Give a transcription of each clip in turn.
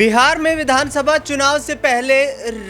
बिहार में विधानसभा चुनाव से पहले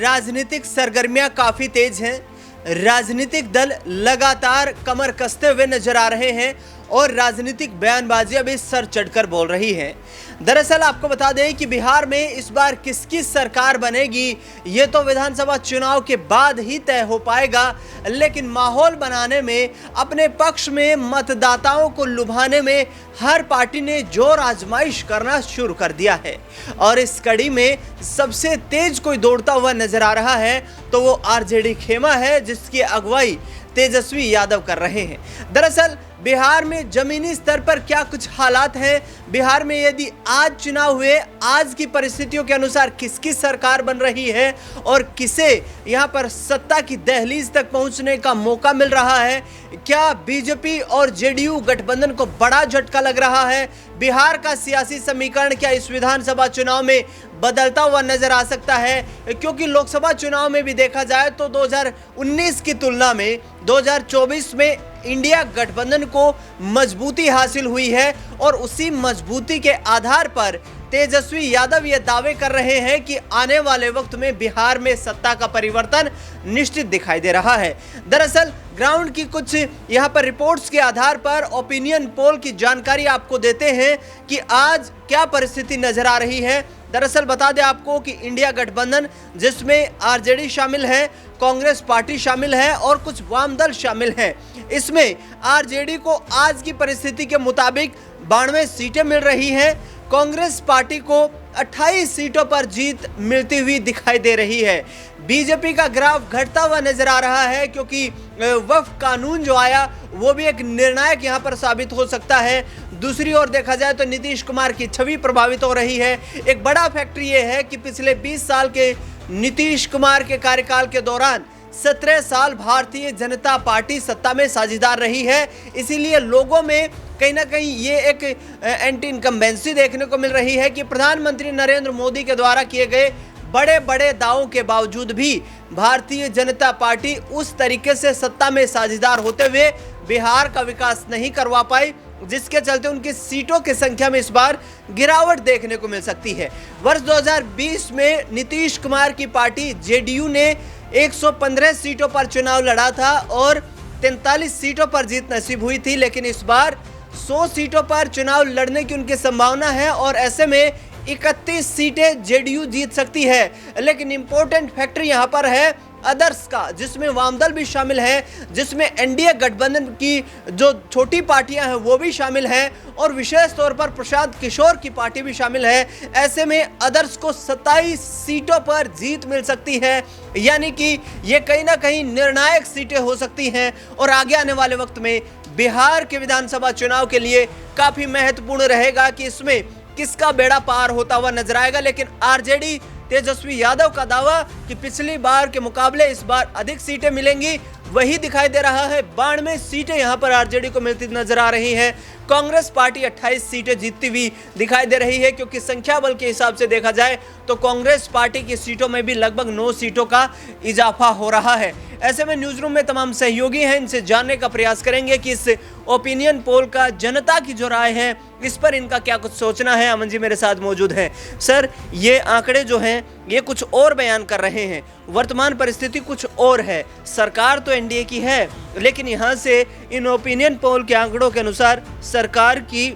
राजनीतिक सरगर्मियां काफी तेज हैं। राजनीतिक दल लगातार कमर कसते हुए नजर आ रहे हैं और राजनीतिक बयानबाजियां भी सर चढ़कर बोल रही हैं। दरअसल आपको बता दें कि बिहार में इस बार किसकी सरकार बनेगी ये तो विधानसभा चुनाव के बाद ही तय हो पाएगा, लेकिन माहौल बनाने में, अपने पक्ष में मतदाताओं को लुभाने में हर पार्टी ने जोर आजमाइश करना शुरू कर दिया है। और इस कड़ी में सबसे तेज कोई दौड़ता हुआ नजर आ रहा है तो वो आरजेडी खेमा है, जिसकी अगुवाई तेजस्वी यादव कर रहे हैं। दरअसल बिहार में जमीनी स्तर पर क्या कुछ हालात हैं, बिहार में यदि आज चुनाव हुए, आज की परिस्थितियों के अनुसार किसकी सरकार बन रही है और किसे यहां पर सत्ता की दहलीज तक पहुंचने का मौका मिल रहा है, क्या बीजेपी और जेडीयू गठबंधन को बड़ा झटका लग रहा है, बिहार का सियासी समीकरण क्या इस विधानसभा चुनाव में बदलता हुआ नजर आ सकता है, क्योंकि लोकसभा चुनाव में भी देखा जाए तो 2019 की तुलना में 2024 में इंडिया गठबंधन को मजबूती हासिल हुई है और उसी मजबूती के आधार पर तेजस्वी यादव ये दावे कर रहे हैं कि आने वाले वक्त में बिहार में सत्ता का परिवर्तन निश्चित दिखाई दे रहा है। दरअसल ग्राउंड की कुछ यहाँ पर रिपोर्ट्स के आधार पर ओपिनियन पोल की जानकारी आपको देते हैं कि आज क्या परिस्थिति नजर आ रही है। दरअसल बता दें आपको कि इंडिया गठबंधन, जिसमें आरजेडी शामिल है, कांग्रेस पार्टी शामिल है और कुछ वाम दल शामिल हैं, इसमें आरजेडी को आज की परिस्थिति के मुताबिक 92 सीटें मिल रही हैं। कांग्रेस पार्टी को 28 सीटों पर जीत मिलती हुई दिखाई दे रही है। बीजेपी का ग्राफ घटता हुआ नजर आ रहा है, क्योंकि वक्फ कानून जो आया वो भी एक निर्णायक यहां पर साबित हो सकता है। दूसरी ओर देखा जाए तो नीतीश कुमार की छवि प्रभावित हो रही है। एक बड़ा फैक्टर ये है कि पिछले 20 साल के नीतीश कुमार के कार्यकाल के दौरान 17 साल भारतीय जनता पार्टी सत्ता में साझेदार रही है, इसीलिए लोगों में कहीं ना कहीं ये एक एंटी इनकम्बेंसी देखने को मिल रही है कि प्रधानमंत्री नरेंद्र मोदी के द्वारा किए गए बड़े बड़े दावों के बावजूद भी भारतीय जनता पार्टी उस तरीके से सत्ता में साझेदार होते हुए बिहार का विकास नहीं करवा पाई, जिसके चलते उनकी सीटों की संख्या में इस बार गिरावट देखने को मिल सकती है। वर्ष 2020 में नीतीश कुमार की पार्टी जेडीयू ने 115 सीटों पर चुनाव लड़ा था और 43 सीटों पर जीत नसीब हुई थी, लेकिन इस बार 100 सीटों पर चुनाव लड़ने की उनकी संभावना है और ऐसे में 31 सीटें जेडीयू जीत सकती है। लेकिन इंपॉर्टेंट फैक्टर यहां पर है अदर्स का, जिसमें वामदल भी शामिल है, जिसमें एनडीए गठबंधन की जो छोटी पार्टियां हैं वो भी शामिल हैं और विशेष तौर पर प्रशांत किशोर की पार्टी भी शामिल है। ऐसे में अदर्स को 27 सीटों पर जीत मिल सकती है, यानी कि ये कहीं ना कहीं निर्णायक सीटें हो सकती हैं और आगे आने वाले वक्त में बिहार के विधानसभा चुनाव के लिए काफी महत्वपूर्ण रहेगा कि इसमें किसका बेड़ा पार होता हुआ नजर आएगा। लेकिन आरजेडी तेजस्वी यादव का दावा कि पिछली बार के मुकाबले इस बार अधिक सीटें मिलेंगी वही दिखाई दे रहा है। 92 सीटें यहां पर आरजेडी को मिलती नजर आ रही हैं। कांग्रेस पार्टी 28 सीटें जीतती हुई दिखाई दे रही है, क्योंकि संख्या बल के हिसाब से देखा जाए तो कांग्रेस पार्टी की सीटों में भी लगभग 9 सीटों का इजाफा हो रहा है। ऐसे में न्यूज रूम में तमाम सहयोगी हैं, इनसे जानने का प्रयास करेंगे कि इस ओपिनियन पोल का जनता की जो राय है इस पर इनका क्या कुछ सोचना है। अमन जी मेरे साथ मौजूद हैं। सर, ये आंकड़े जो हैं ये कुछ और बयान कर रहे हैं, वर्तमान परिस्थिति कुछ और है। सरकार तो एनडीए की है, लेकिन यहाँ से इन ओपिनियन पोल के आंकड़ों के अनुसार सरकार की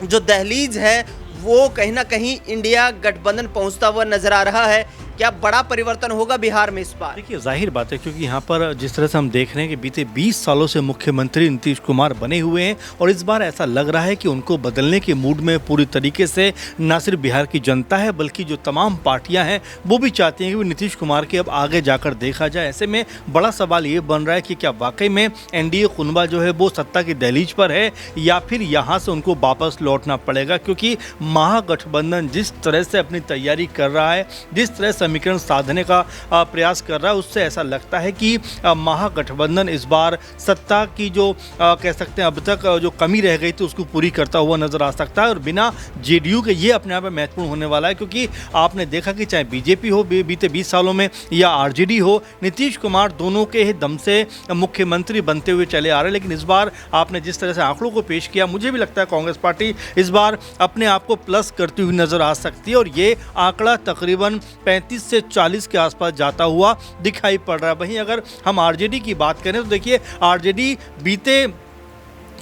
जो दहलीज है वो कहीं ना कहीं इंडिया गठबंधन पहुंचता हुआ नजर आ रहा है। क्या बड़ा परिवर्तन होगा बिहार में इस बार? देखिए, जाहिर बात है, क्योंकि यहाँ पर जिस तरह से हम देख रहे हैं कि बीते 20 सालों से मुख्यमंत्री नीतीश कुमार बने हुए हैं और इस बार ऐसा लग रहा है कि उनको बदलने के मूड में पूरी तरीके से न सिर्फ बिहार की जनता है बल्कि जो तमाम पार्टियां हैं वो भी चाहती हैं कि नीतीश कुमार के अब आगे जाकर देखा जाए। ऐसे में बड़ा सवाल ये बन रहा है कि क्या वाकई में एनडीए कुनबा जो है वो सत्ता की दहलीज पर है या फिर यहाँ से उनको वापस लौटना पड़ेगा, क्योंकि महागठबंधन जिस तरह से अपनी तैयारी कर रहा है, जिस तरह से समीकरण साधने का प्रयास कर रहा है, उससे ऐसा लगता है कि महागठबंधन इस बार सत्ता की जो कह सकते हैं अब तक जो कमी रह गई थी उसको पूरी करता हुआ नजर आ सकता है। और बिना जेडीयू के ये अपने आप में महत्वपूर्ण होने वाला है, क्योंकि आपने देखा कि चाहे बीजेपी हो बीते 20 सालों में या आरजेडी हो, नीतीश कुमार दोनों के ही दम से मुख्यमंत्री बनते हुए चले आ रहे हैं। लेकिन इस बार आपने जिस तरह से आंकड़ों को पेश किया, मुझे भी लगता है कांग्रेस पार्टी इस बार अपने आप को प्लस करती हुई नजर आ सकती है और ये आंकड़ा तकरीबन 35 से 40 के आसपास जाता हुआ दिखाई पड़ रहा है। वहीं अगर हम आरजेडी की बात करें तो देखिए आरजेडी बीते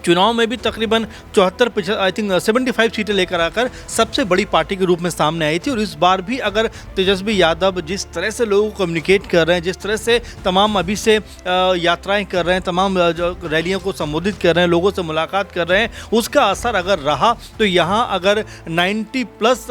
चुनाव में भी तकरीबन 75 सीटें लेकर आकर सबसे बड़ी पार्टी के रूप में सामने आई थी। और इस बार भी अगर तेजस्वी यादव जिस तरह से लोगों को कम्युनिकेट कर रहे हैं, जिस तरह से तमाम अभी से यात्राएं कर रहे हैं, तमाम रैलियों को संबोधित कर रहे हैं, लोगों से मुलाकात कर रहे हैं, उसका असर अगर रहा तो यहाँ अगर 90 प्लस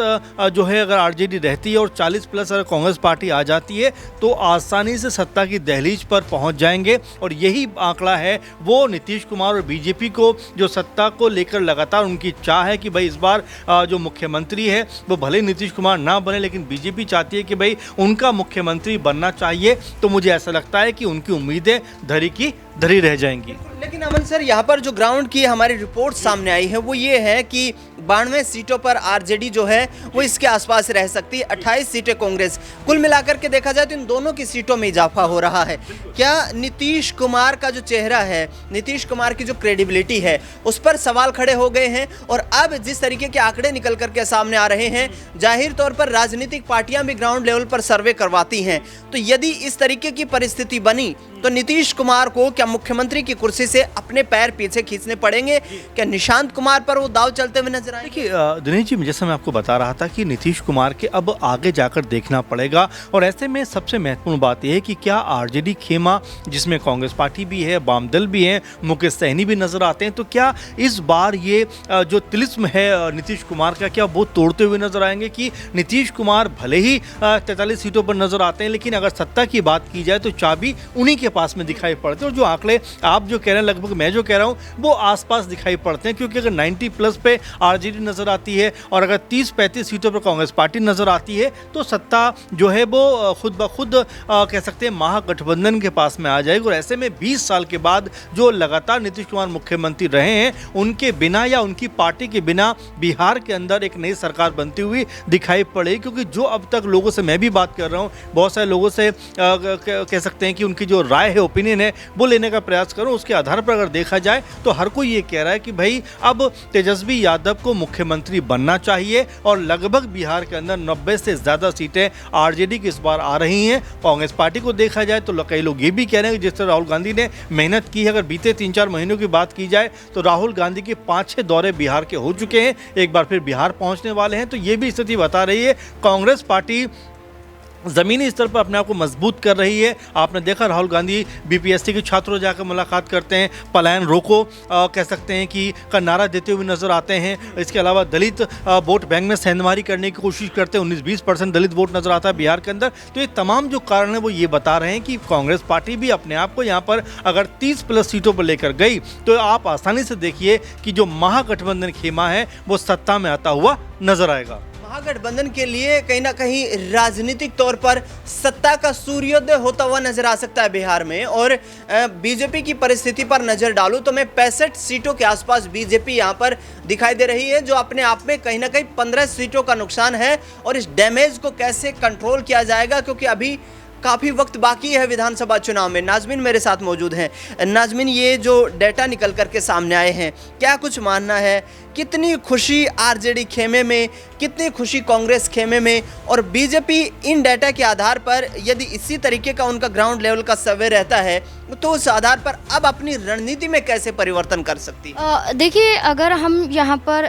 जो है अगर आरजेडी रहती है और 40 प्लस अगर कांग्रेस पार्टी आ जाती है तो आसानी से सत्ता की दहलीज पर पहुँच जाएंगे। और यही आंकड़ा है वो नीतीश कुमार और बीजेपी को जो सत्ता को लेकर लगातार उनकी चाह है कि भाई इस बार जो मुख्यमंत्री है वो भले नीतीश कुमार ना बने, लेकिन बीजेपी चाहती है कि भाई उनका मुख्यमंत्री बनना चाहिए। तो मुझे ऐसा लगता है कि उनकी उम्मीदें धरी की धरी रह जाएंगी। लेकिन अमन सर, यहाँ पर जो ग्राउंड की हमारी रिपोर्ट सामने आई है वो ये है कि 92 सीटों पर आरजेडी जो है वो इसके आसपास रह सकती है, 28 सीटें कांग्रेस। कुल मिलाकर के देखा जाए तो इन दोनों की सीटों में इजाफा हो रहा है। क्या नीतीश कुमार का जो चेहरा है, नीतीश कुमार की जो क्रेडिबिलिटी है, उस पर सवाल खड़े हो गए हैं? और अब जिस तरीके के आंकड़े निकल करके सामने आ रहे हैं, जाहिर तौर पर राजनीतिक पार्टियां भी ग्राउंड लेवल पर सर्वे करवाती हैं। तो यदि इस तरीके की परिस्थिति बनी तो नीतीश कुमार को क्या मुख्यमंत्री की कुर्सी से अपने पैर पीछे खींचने पड़ेंगे? क्या निशांत कुमार पर वो दाव चलते हुए नजर आए? देखिए दिनेश जी, जैसा मैं आपको बता रहा था कि नीतीश कुमार के अब आगे जाकर देखना पड़ेगा। और ऐसे में सबसे महत्वपूर्ण बात यह है कि क्या आरजेडी खेमा, जिसमें कांग्रेस पार्टी भी है, वाम दल भी है, मुकेश सहनी भी नजर आते हैं, तो क्या इस बार ये जो तिलिस्म है नीतीश कुमार का, क्या वो तोड़ते हुए नजर आएंगे? कि नीतीश कुमार भले ही 43 सीटों पर नजर आते हैं, लेकिन अगर सत्ता की बात की जाए तो चाबी उन्हीं के पास में दिखाई पड़ते हैं। और जो आंकड़े आप जो कह रहे हैं, लगभग मैं जो कह रहा हूं, वो आसपास दिखाई पड़ते हैं। क्योंकि अगर 90 प्लस पे आरजेडी नजर आती है और अगर 30-35 सीटों पर कांग्रेस पार्टी नजर आती है तो सत्ता जो है वो खुद ब खुद कह सकते हैं महागठबंधन के पास में आ जाएगी। और ऐसे में 20 साल के बाद जो लगातार नीतीश कुमार मुख्यमंत्री रहे हैं, उनके बिना या उनकी पार्टी के बिना बिहार के अंदर एक नई सरकार बनती हुई दिखाई पड़ेगी। क्योंकि जो अब तक लोगों से मैं भी बात कर रहा हूँ, बहुत सारे लोगों से कह सकते हैं कि उनकी जो राय है, ओपिनियन है, वो लेने का प्रयास करूं, उसके आधार पर अगर देखा जाए तो हर कोई ये कह रहा है कि भाई अब तेजस्वी यादव को मुख्यमंत्री बनना चाहिए। और लगभग बिहार के अंदर 90 से ज़्यादा सीटें आरजेडी की इस बार आ रही हैं। कांग्रेस पार्टी को देखा जाए तो कई लोग ये भी कह रहे हैं कि जिस तरह राहुल गांधी ने मेहनत की है, अगर बीते 3-4 महीनों की बात की जाए तो राहुल गांधी के 5-6 दौरे बिहार के हो चुके हैं, एक बार फिर बिहार पहुंचने वाले हैं। तो ये भी स्थिति बता रही है कांग्रेस पार्टी ज़मीनी स्तर पर अपने आप को मजबूत कर रही है। आपने देखा राहुल गांधी बीपीएससी के छात्रों जाकर मुलाकात करते हैं, पलायन रोको कह सकते हैं कि का नारा देते हुए नजर आते हैं। इसके अलावा दलित वोट बैंक में सेंधमारी करने की कोशिश करते हैं, 19-20% दलित वोट नजर आता है बिहार के अंदर। तो ये तमाम जो कारण है वो ये बता रहे हैं कि कांग्रेस पार्टी भी अपने आप को यहाँ पर अगर 30 प्लस सीटों पर लेकर गई तो आप आसानी से देखिए कि जो महागठबंधन खेमा है वो सत्ता में आता हुआ नजर आएगा। महागठबंधन के लिए कहीं ना कहीं राजनीतिक तौर पर सत्ता का सूर्योदय होता हुआ नजर आ सकता है बिहार में। और बीजेपी की परिस्थिति पर नजर डालूं तो मैं 65 सीटों के आसपास बीजेपी यहां पर दिखाई दे रही है, जो अपने आप में कहीं ना कहीं 15 सीटों का नुकसान है। और इस डैमेज को कैसे कंट्रोल किया जाएगा, क्योंकि अभी काफ़ी वक्त बाकी है विधानसभा चुनाव में। नाजमीन मेरे साथ मौजूद हैं। नाजमीन, ये जो डेटा निकल करके सामने आए हैं, क्या कुछ मानना है? कितनी खुशी आरजेडी खेमे में, कितनी खुशी कांग्रेस खेमे में? और बीजेपी इन डेटा के आधार पर यदि इसी तरीके का उनका ग्राउंड लेवल का सर्वे रहता है तो उस आधार पर अब अपनी रणनीति में कैसे परिवर्तन कर सकती है? देखिए, अगर हम यहाँ पर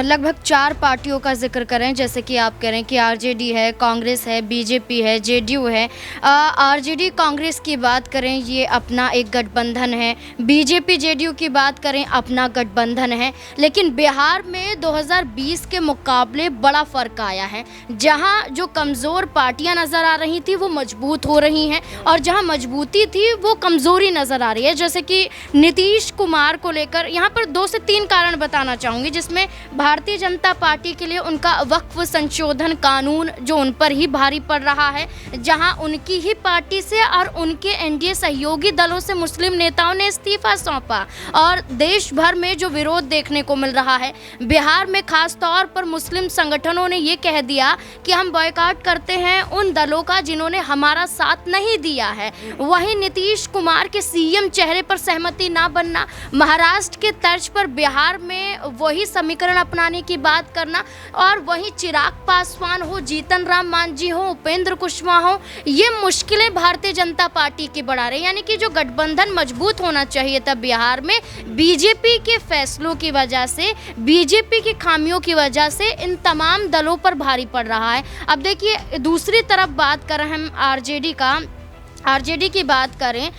लगभग 4 पार्टियों का जिक्र करें, जैसे कि आप कह रहे हैं कि आरजेडी है, कांग्रेस है, बीजेपी है, जेडीयू है। आरजेडी कांग्रेस की बात करें, ये अपना एक गठबंधन है। बीजेपी जेडीयू की बात करें, अपना गठबंधन है। लेकिन बिहार में 2020 के मुकाबले बड़ा फर्क आया है। जहां जो कमज़ोर पार्टियां नज़र आ रही थी वो मजबूत हो रही हैं, और जहां मजबूती थी वो कमज़ोर कमज़ोरी नज़र आ रही है। जैसे कि नीतीश कुमार को लेकर यहाँ पर 2 से 3 कारण बताना चाहूँगी, जिसमें भारतीय जनता पार्टी के लिए उनका वक्फ संशोधन कानून जो उन पर ही भारी पड़ रहा है, जहां उनकी ही पार्टी से और उनके एनडीए सहयोगी दलों से मुस्लिम नेताओं ने इस्तीफा सौंपा और देश भर में जो विरोध देखने को मिल रहा है। बिहार में खास तौर पर मुस्लिम संगठनों ने ये कह दिया कि हम बॉयकॉट करते हैं उन दलों का जिन्होंने हमारा साथ नहीं दिया है। वहीं नीतीश कुमार के सीएम चेहरे पर सहमति ना बनना, महाराष्ट्र के तर्ज पर बिहार में वही समीकरण अपनाने की बात करना, और वहीं चिराग पासवान हो, जीतन राम मांझी हो, उपेंद्र कुशवाहा हो, ये मुश्किलें भारतीय जनता पार्टी की बढ़ा रही। यानी कि जो गठबंधन मजबूत होना चाहिए था बिहार में, बीजेपी के फैसलों की वजह से, बीजेपी की खामियों की वजह से इन तमाम दलों पर भारी पड़ रहा है। अब देखिए दूसरी तरफ बात करें हम आरजेडी की बात करें,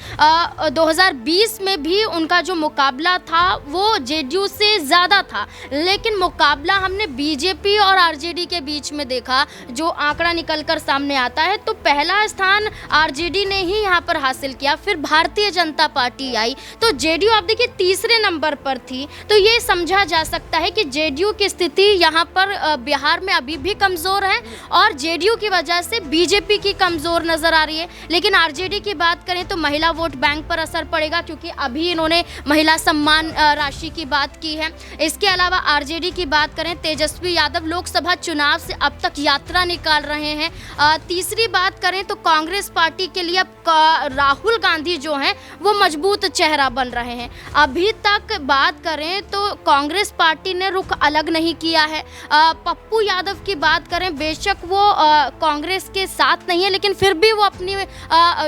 2020 में भी उनका जो मुकाबला था वो जेडीयू से ज़्यादा था, लेकिन मुकाबला हमने बीजेपी और आरजेडी के बीच में देखा। जो आंकड़ा निकलकर सामने आता है तो पहला स्थान आरजेडी ने ही यहाँ पर हासिल किया, फिर भारतीय जनता पार्टी आई, तो जेडीयू आप देखिए तीसरे नंबर पर थी। तो ये समझा जा सकता है कि जेडीयू की स्थिति यहाँ पर बिहार में अभी भी कमज़ोर है और जेडीयू की वजह से बीजेपी की कमज़ोर नज़र आ रही है। लेकिन आरजेडी की बात करें तो महिला वोट बैंक पर असर पड़ेगा, क्योंकि अभी इन्होंने महिला सम्मान राशि की बात की है। इसके अलावा आरजेडी की बात करें, तेजस्वी यादव लोकसभा चुनाव से अब तक यात्रा निकाल रहे हैं। तीसरी बात करें तो कांग्रेस पार्टी के लिए अब राहुल गांधी जो हैं वो मजबूत चेहरा बन रहे हैं। अभी तक बात करें तो कांग्रेस पार्टी ने रुख अलग नहीं किया है। पप्पू यादव की बात करें, बेशक वो कांग्रेस के साथ नहीं है, लेकिन फिर भी वो अपनी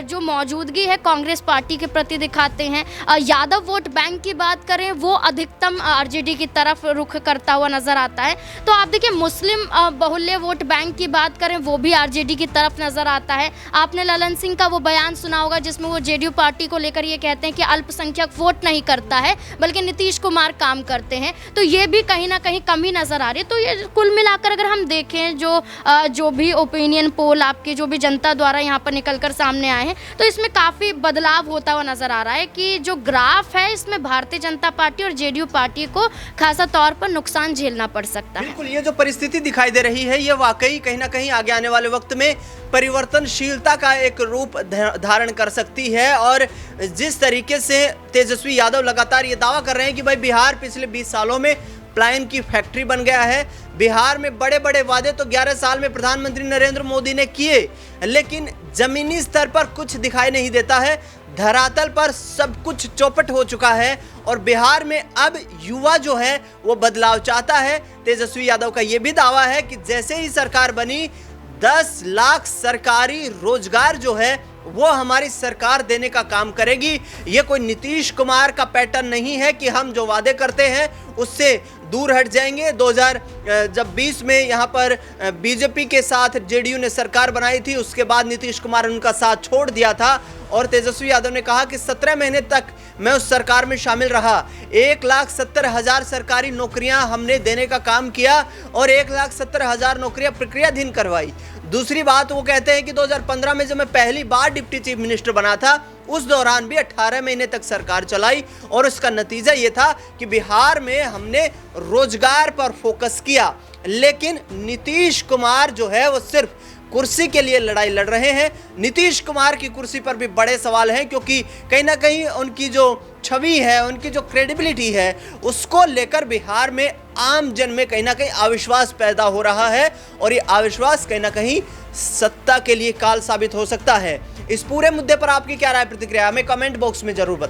जो मौजूदगी है कांग्रेस पार्टी के प्रति दिखाते हैं। यादव वोट बैंक की बात करें, वो अधिकतम आरजेडी की तरफ रुख करता हुआ नजर आता है। तो आप देखिए मुस्लिम बहुल्य वोट बैंक की बात करें, वो भी आरजेडी की तरफ नजर आता है। आपने ललन सिंह का वो बयान सुना होगा जिसमें वो जेडीयू पार्टी को लेकर ये कहते हैं कि अल्पसंख्यक वोट नहीं करता है बल्कि नीतीश कुमार काम करते हैं। तो ये भी कहीं ना कहीं कमी नजर आ रही है। तो ये कुल मिलाकर अगर हम देखें जो भी ओपिनियन पोल आपके जो भी जनता द्वारा यहाँ पर निकलकर सामने आए हैं, तो इसमें काफ़ी बदलाव होता हुआ नज़र आ रहा है कि जो ग्राफ है इसमें भारतीय जनता पार्टी और जेडीयू पार्टी को खासा तौर पर नुकसान झेलना पड़ सकता है। बिल्कुल, ये जो परिस्थिति दिखाई दे रही है ये वाकई कहीं ना कहीं आगे आने वाले वक्त में परिवर्तनशीलता का एक रूप धारण कर सकती है। और जिस तरीके से तेजस्वी यादव लगातार ये दावा कर रहे हैं कि भाई बिहार पिछले 20 सालों में प्लायन की फैक्ट्री बन गया है, बिहार में बड़े बड़े वादे तो 11 साल में प्रधानमंत्री नरेंद्र मोदी ने किए, लेकिन जमीनी स्तर पर कुछ दिखाई नहीं देता है। धरातल पर सब कुछ चौपट हो चुका है और बिहार में अब युवा जो है वो बदलाव चाहता है। तेजस्वी यादव का ये भी दावा है कि जैसे ही सरकार बनी 10 लाख सरकारी रोजगार जो है वो हमारी सरकार देने का काम करेगी। ये कोई नीतीश कुमार का पैटर्न नहीं है कि हम जो वादे करते हैं उससे दूर हट जाएंगे। 2020 में यहाँ पर बीजेपी के साथ जेडीयू ने सरकार बनाई थी, उसके बाद नीतीश कुमार ने उनका साथ छोड़ दिया था और तेजस्वी यादव ने कहा कि 17 महीने तक मैं उस सरकार में शामिल रहा। 1,70,000 सरकारी नौकरियां हमने देने का काम किया और 1,70,000 नौकरियां प्रक्रियाधीन करवाई। दूसरी बात वो कहते हैं कि 2015 में जब मैं पहली बार डिप्टी चीफ मिनिस्टर बना था उस दौरान भी 18 महीने तक सरकार चलाई और उसका नतीजा ये था कि बिहार में हमने रोजगार पर फोकस किया। लेकिन नीतीश कुमार जो है वो सिर्फ कुर्सी के लिए लड़ाई लड़ रहे हैं। नीतीश कुमार की कुर्सी पर भी बड़े सवाल हैं, क्योंकि कहीं ना कहीं उनकी जो छवि है, उनकी जो क्रेडिबिलिटी है, उसको लेकर बिहार में आम जन में कहीं ना कहीं अविश्वास पैदा हो रहा है और ये अविश्वास कहीं ना कहीं सत्ता के लिए काल साबित हो सकता है। इस पूरे मुद्दे पर आपकी क्या राय प्रतिक्रिया हमें कमेंट बॉक्स में जरूर बताएं।